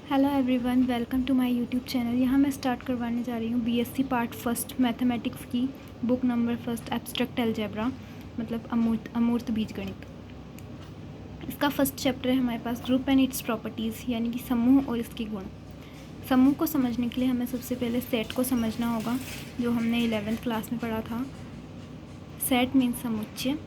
Hello everyone, welcome to my YouTube channel. यहाँ मैं start करवाने जा रही हूँ बीएससी पार्ट फर्स्ट मैथमेटिक्स की book number first abstract algebra, मतलब अमूर्त बीजगणित। इसका फर्स्ट चैप्टर है हमारे पास ग्रुप एंड इट्स प्रॉपर्टीज़, यानी कि समूह और इसके गुण। समूह को समझने के लिए हमें सबसे पहले सेट को समझना होगा, जो हमने 11th क्लास में पढ़ा था। सेट मीन्स समुच्चय,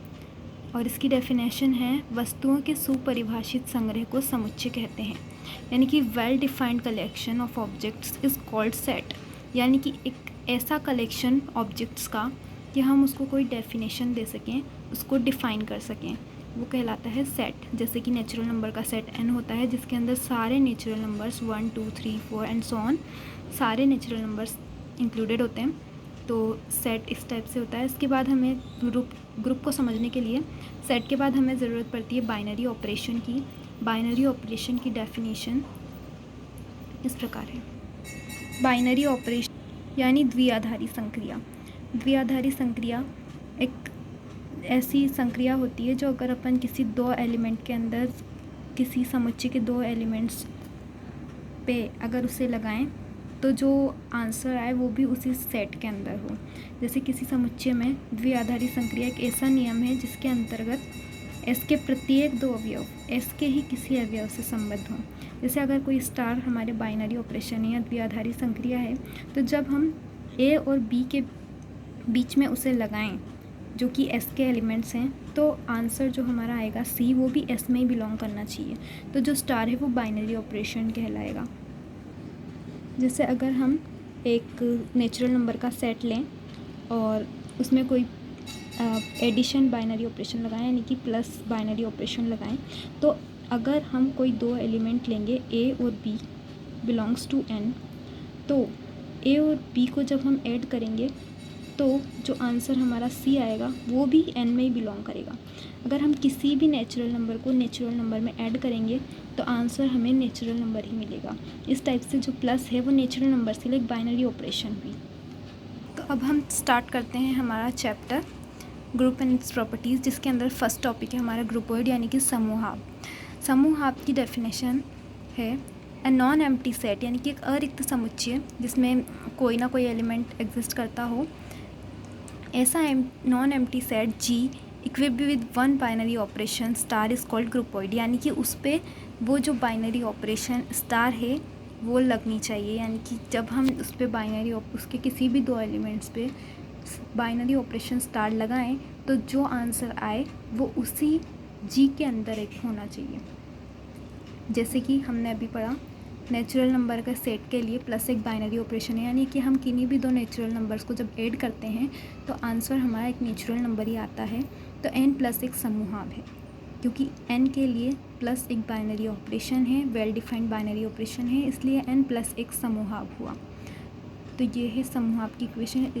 और इसकी डेफिनेशन है वस्तुओं के सुपरिभाषित संग्रह को समुच्चय कहते हैं। यानी कि well defined collection of objects is called set, यानी कि एक ऐसा कलेक्शन ऑब्जेक्ट्स का कि हम उसको कोई डेफिनेशन दे सकें, उसको डिफ़ाइन कर सकें, वो कहलाता है सेट। जैसे कि नेचुरल नंबर का सेट n होता है, जिसके अंदर सारे natural numbers 1 2 3 4 and so on सारे नेचुरल नंबर्स इंक्लूडेड होते हैं। तो सेट इस टाइप से होता है। इसके बाद हमें ग्रुप को समझने के लिए सेट के बाद हमें ज़रूरत पड़ती है बाइनरी ऑपरेशन की। बाइनरी ऑपरेशन की डेफिनेशन इस प्रकार है। बाइनरी ऑपरेशन यानी द्विआधारी संक्रिया। द्विआधारी संक्रिया एक ऐसी संक्रिया होती है जो अगर अपन किसी दो एलिमेंट के अंदर, किसी समुच्चय के दो एलिमेंट्स पे अगर उसे लगाएं तो जो आंसर आए वो भी उसी सेट के अंदर हो। जैसे किसी समुच्चय में द्विआधारी संक्रिया एक ऐसा नियम है जिसके अंतर्गत एस के प्रत्येक दो अवयव एस के ही किसी अवयव से संबद्ध हों। जैसे अगर कोई स्टार हमारे बाइनरी ऑपरेशन है या द्विआधारी संक्रिया है, तो जब हम ए और बी के बीच में उसे लगाएं जो कि एस के एलिमेंट्स हैं, तो आंसर जो हमारा आएगा सी, वो भी एस में ही बिलोंग करना चाहिए। तो जो स्टार है वो बाइनरी ऑपरेशन कहलाएगा। जैसे अगर हम एक नेचुरल नंबर का सेट लें और उसमें कोई एडिशन बाइनरी ऑपरेशन लगाएं, यानी कि प्लस बाइनरी ऑपरेशन लगाएं, तो अगर हम कोई दो एलिमेंट लेंगे ए और बी बिलोंग्स टू एन, तो ए और बी को जब हम ऐड करेंगे तो जो आंसर हमारा सी आएगा वो भी एन में ही बिलोंग करेगा। अगर हम किसी भी नेचुरल नंबर को नेचुरल नंबर में ऐड करेंगे तो आंसर हमें नेचुरल नंबर ही मिलेगा। इस टाइप से जो प्लस है वो नेचुरल नंबर से लाइक बाइनरी ऑपरेशन हुई। तो अब हम स्टार्ट करते हैं हमारा chapter group and its properties, जिसके अंदर फर्स्ट टॉपिक है हमारा ग्रुपॉइड यानी कि समूहाप। समूहाप की डेफिनेशन है ए नॉन एम्प्टी सेट, यानी कि एक अरिक्त समुच्चय जिसमें कोई ना कोई एलिमेंट एग्जिस्ट करता हो। ऐसा non empty set G equipped with one binary operation star is called groupoid, यानी कि उस पर वो जो बाइनरी ऑपरेशन स्टार है वो लगनी चाहिए। यानी कि जब हम उस पर बाइनरी उसके किसी भी दो एलिमेंट्स पे बाइनरी ऑपरेशन स्टार लगाएं तो जो आंसर आए वो उसी जी के अंदर एक होना चाहिए। जैसे कि हमने अभी पढ़ा, नेचुरल नंबर का सेट के लिए प्लस एक बाइनरी ऑपरेशन है, यानी कि हम किन्हीं भी दो नेचुरल नंबर्स को जब ऐड करते हैं तो आंसर हमारा एक नेचुरल नंबर ही आता है। तो n प्लस एक समूहाप है, क्योंकि n के लिए प्लस एक बाइनरी ऑपरेशन है, वेल डिफाइंड बाइनरी ऑपरेशन है, इसलिए n प्लस एक समूहाप हुआ। तो ये है समूहाप की इक्वेशन।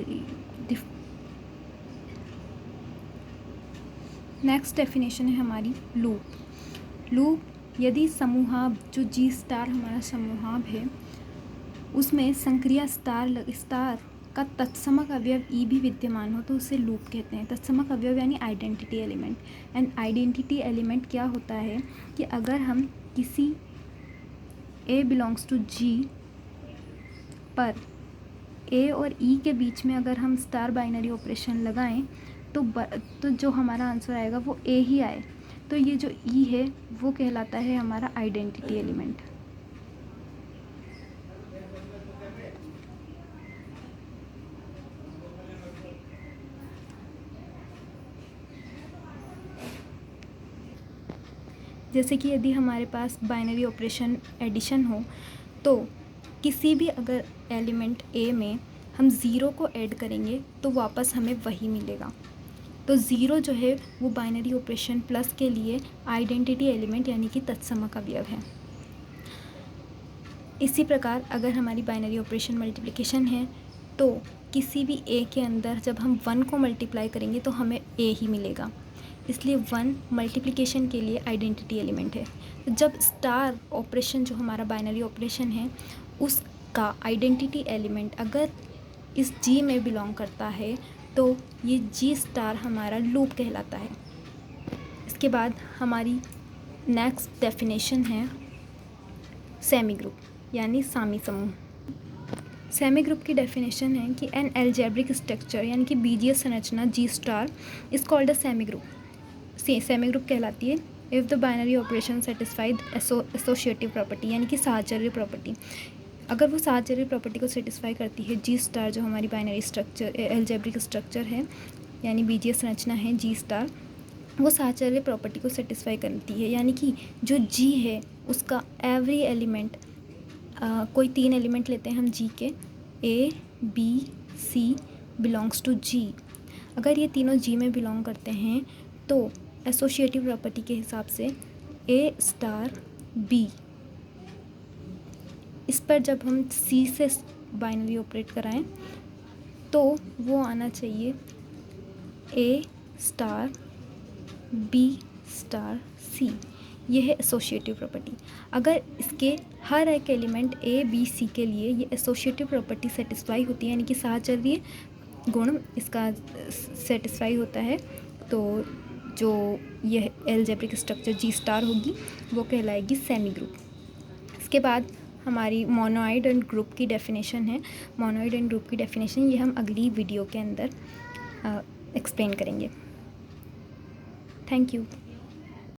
नेक्स्ट डेफिनेशन है हमारी लूप। लूप यदि समूहाप जो जी स्टार हमारा समूहाप है उसमें संक्रिया स्टार का तत्समक अवयव ई भी विद्यमान हो तो उसे लूप कहते हैं। तत्समक अवयव यानी identity element. And identity element क्या होता है कि अगर हम किसी ए बिलोंग्स टू जी पर ए और ई के बीच में अगर हम स्टार बाइनरी ऑपरेशन लगाएं तो जो हमारा आंसर आएगा वो ए ही आए। तो ये जो ई है वो कहलाता है हमारा आइडेंटिटी एलिमेंट। जैसे कि यदि हमारे पास बाइनरी ऑपरेशन एडिशन हो तो किसी भी अगर एलिमेंट ए में हम ज़ीरो को ऐड करेंगे तो वापस हमें वही मिलेगा। तो ज़ीरो जो है वो बाइनरी ऑपरेशन प्लस के लिए आइडेंटिटी एलिमेंट यानी कि तत्समक अवयव है। इसी प्रकार अगर हमारी बाइनरी ऑपरेशन मल्टीप्लिकेशन है तो किसी भी ए के अंदर जब हम 1 को मल्टीप्लाई करेंगे तो हमें ए ही मिलेगा, इसलिए 1 मल्टीप्लिकेशन के लिए आइडेंटिटी एलिमेंट है। तो जब स्टार ऑपरेशन जो हमारा बाइनरी ऑपरेशन है उसका आइडेंटिटी एलिमेंट अगर इस जी में बिलोंग करता है तो ये जी स्टार हमारा लूप कहलाता है। इसके बाद हमारी नेक्स्ट डेफिनेशन है सेमी ग्रुप। यानी सामी समूह। सेमी ग्रुप की डेफिनेशन है कि एन एल्जेब्रिक स्ट्रक्चर यानी कि बीजीय संरचना G star is called a semi group. Semi group कहलाती है if the binary operation satisfied associative property यानी कि साहचर्य प्रॉपर्टी। अगर वो साहचर्य प्रॉपर्टी को सेटिस्फाई करती है जी स्टार, जो हमारी बाइनरी स्ट्रक्चर एल्जेब्रिक स्ट्रक्चर है यानी बीजीय संरचना है जी स्टार, वो साहचर्य प्रॉपर्टी को सेटिस्फाई करती है, यानी कि जो जी है उसका एवरी एलिमेंट, कोई 3 एलिमेंट लेते हैं हम जी के, A B C belongs to G. अगर ये तीनों जी में बिलोंग करते हैं तो एसोशिएटिव प्रॉपर्टी के हिसाब से ए स्टार बी, इस पर जब हम सी से बाइनरी ऑपरेट कराएं तो वो आना चाहिए ए स्टार बी स्टार सी। ये है एसोशिएटिव प्रॉपर्टी। अगर इसके हर एक एलिमेंट ए बी सी के लिए ये एसोशिएटिव प्रॉपर्टी सेटिस्फाई होती है, यानी कि साहचर्य गुण इसका सेटिस्फाई होता है, तो जो यह एल्जेब्रिक स्ट्रक्चर जी स्टार होगी वो कहलाएगी सेमी ग्रुप। इसके बाद हमारी मोनोइड एंड ग्रुप की डेफिनेशन है। मोनोइड एंड ग्रुप की डेफिनेशन ये हम अगली वीडियो के अंदर एक्सप्लेन करेंगे। Thank you.